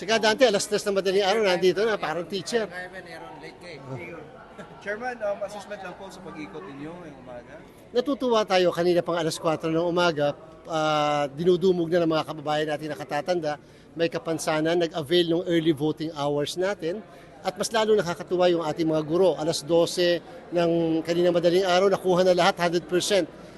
Saka dante, alas 3 ng madaling araw, nandito na, parang teacher. Chairman, assessment lang po sa pag-ikot ninyo ngayong umaga. Natutuwa tayo kanina pang alas 4 ng umaga, dinudumog na ng mga kababayan natin nakatatanda, may kapansanan, nag-avail ng early voting hours natin, at mas lalo nakakatuwa yung ating mga guro. Alas 12 ng kanina madaling araw, nakuha na lahat 100%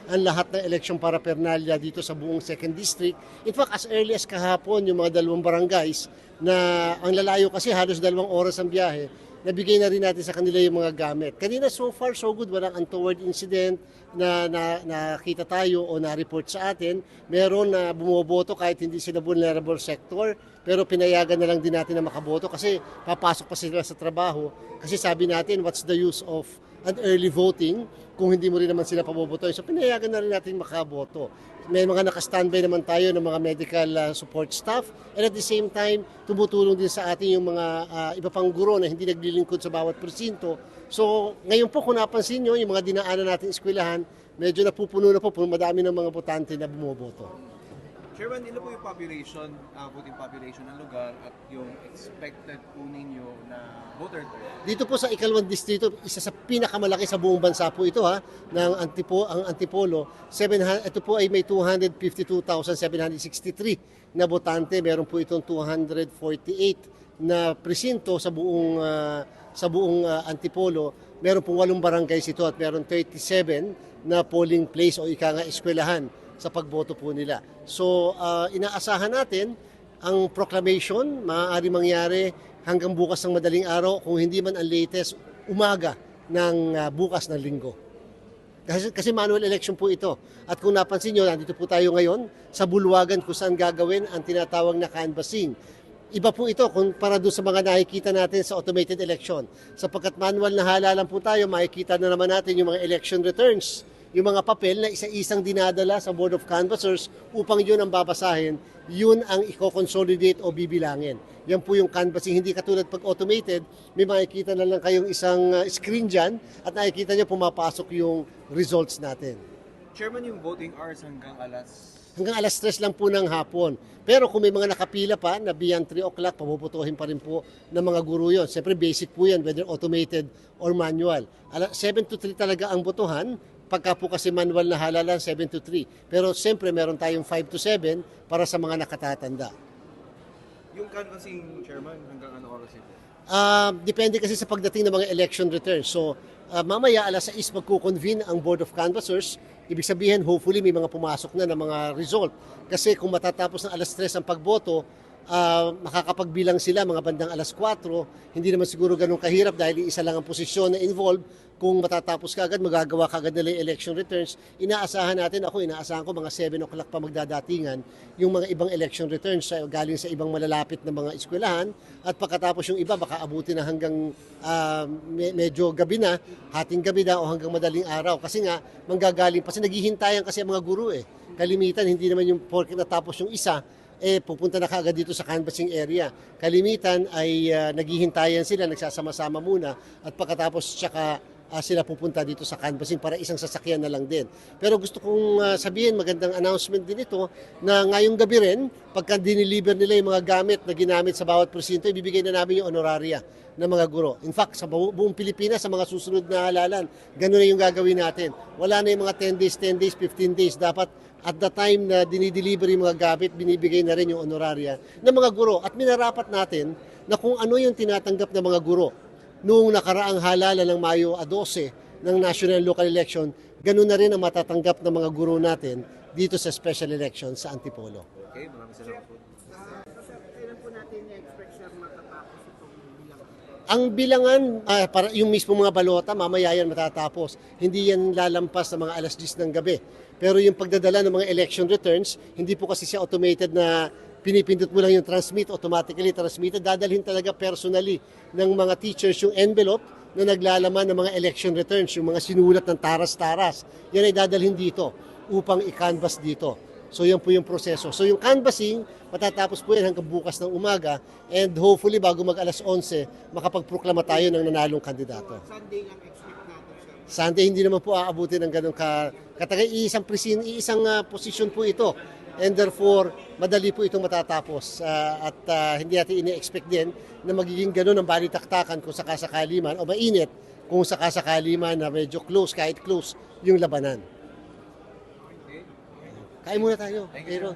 ang lahat ng eleksyon paraphernalia dito sa buong 2nd District. In fact, as early as kahapon, yung mga dalawang barangays na ang lalayo kasi halos 2 oras ang biyahe, nabigay na rin natin sa kanila yung mga gamit. Kanina, so far, so good. Walang untoward incident na nakita tayo o na-report sa atin. Meron na bumoboto kahit hindi sila vulnerable sector, pero pinayagan na lang din natin na makaboto kasi papasok pa sila sa trabaho. Kasi sabi natin, what's the use of an early voting kung hindi mo rin naman sila pabobotoy. So pinayagan na rin natin makaboto. May mga naka-standby naman tayo ng mga medical support staff, and at the same time, tumutulong din sa atin yung mga iba pang guro na hindi naglilingkod sa bawat presinto. So ngayon po kung napansin nyo, yung mga dinaanan natin eskwelahan, medyo napupuno na po, madami ng mga botante na bumoboto. Chairman, ilan po yung population, voting population ng lugar at yung expected po ninyo na voter turnout? Dito po sa ikalawang distrito, isa sa pinakamalaki sa buong bansa po ito ng ang Antipolo. Ito po ay may 252,763 na botante. Meron po itong 248 na presinto sa buong Antipolo. Meron pong 8 barangays ito at meron 37 na polling place o ika nga eskwelahan sa pagboto po nila. So, inaasahan natin ang proclamation, maaari mangyari hanggang bukas ng madaling araw, kung hindi man ang latest, umaga ng bukas ng linggo. Kasi manual election po ito. At kung napansin nyo, nandito po tayo ngayon sa bulwagan kung saan gagawin ang tinatawag na canvassing. Iba po ito para doon sa mga nakikita natin sa automated election. Sapagkat manual na halalan po tayo, makikita na naman natin yung mga election returns, yung mga papel na isa-isang dinadala sa Board of Canvassers upang yun ang babasahin, yun ang i-consolidate o bibilangin. Yan po yung canvassing, hindi katulad pag automated, may makikita na lang kayong isang screen dyan at nakikita nyo pumapasok yung results natin. Chairman, yung voting hours hanggang alas 3 lang po ng hapon. Pero kung may mga nakapila pa na beyond 3 o'clock, papuputuhin pa rin po ng mga guro yun. Siyempre basic po yan, whether automated or manual. 7 to 3 talaga ang botohan. Pagka po kasi manual na halalan, 7 to 3. Pero siyempre meron tayong 5 to 7 para sa mga nakatatanda. Yung canvassing, Chairman, hanggang ano oras ito? Depende kasi sa pagdating ng mga election returns. So, mamaya alas 6 magkukonvene ang Board of Canvassers. Ibig sabihin, hopefully may mga pumasok na ng mga result. Kasi kung matatapos ng alas 3 ang pagboto, makakapagbilang sila mga bandang alas 4. Hindi naman siguro ganun kahirap dahil isa lang ang posisyon na involved. Kung matatapos ka agad, magagawa ka agad nila yung election returns. Inaasahan ko mga 7 o'clock pa magdadatingan yung mga ibang election returns galing sa ibang malalapit na mga eskwelahan. At pagkatapos yung iba, baka abutin na hanggang medyo gabi na, hating gabi na o hanggang madaling araw. Kasi nga, manggagaling pa. Kasi naghihintayan kasi ang mga guro Kalimitan, hindi naman yung porket natapos yung isa, pupunta na kaagad dito sa canvassing area. Kalimitan ay naghihintayan sila, nagsasama-sama muna at pagkatapos tsaka sila pupunta dito sa canvassing para isang sasakyan na lang din. Pero gusto kong sabihin, magandang announcement din ito na ngayong gabi rin, pagka diniliver nila yung mga gamit na ginamit sa bawat presinto, ibibigay na namin yung honoraria ng mga guro. In fact, sa buong Pilipinas, sa mga susunod na halalan, ganun na yung gagawin natin. Wala na yung mga 10 days, 15 days. Dapat at the time na dinideliver yung mga gamit, binibigay na rin yung honoraria ng mga guro. At minarapat natin na kung ano yung tinatanggap ng mga guro noong nakaraang halalan ng Mayo 12 ng national local election, ganun na rin ang matatanggap ng mga guro natin dito sa special election sa Antipolo. Okay, maraming salamat po. Kailan po natin i-expect sir matatapos itong bilangan? Ang bilangan, para yung mismo mga balota, mamaya yan matatapos. Hindi yan lalampas sa mga alas 10 ng gabi. Pero yung pagdadala ng mga election returns, hindi po kasi siya automated na pinipindot mo lang yung transmit, automatically transmitted. Dadalhin talaga personally ng mga teachers yung envelope na naglalaman ng mga election returns, yung mga sinulat ng taras-taras. Yan ay dadalhin dito upang i-canvass dito. So yan po yung proseso. So yung canvassing, matatapos po yan hanggang bukas ng umaga and hopefully bago mag alas 11, makapagproklama tayo ng nanalong kandidato. Sunday ang expect natin sir. Sunday hindi naman po aabutin ng ganun katagal. Isang posisyon po ito. and therefore madali po itong matatapos. At hindi natin ini-expect din na magiging ganun ang balitaktakan kung sakasakali man o mainit kung sakasakali man na medyo close, kahit close yung labanan. Kain muna tayo. Thank you, sir. Aaron.